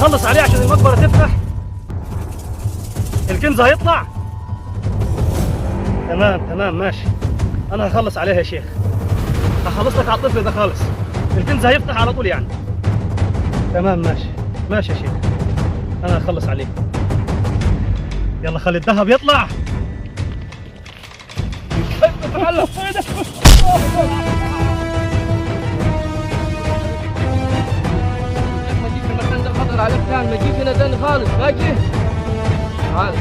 اخلص عليه عشان المقبره تفتح. الكنز هيطلع. تمام ماشي. انا هخلص عليها يا شيخ. هخلص لك على الطفل ده خالص. الكنز هيفتح على طول يعني. تمام ماشي يا شيخ. انا هخلص عليه. يلا خلي الذهب يطلع. ما تجيش المكان ده خطر عليك، ما تجيش هنا تاني خالص. ماشي. تعال.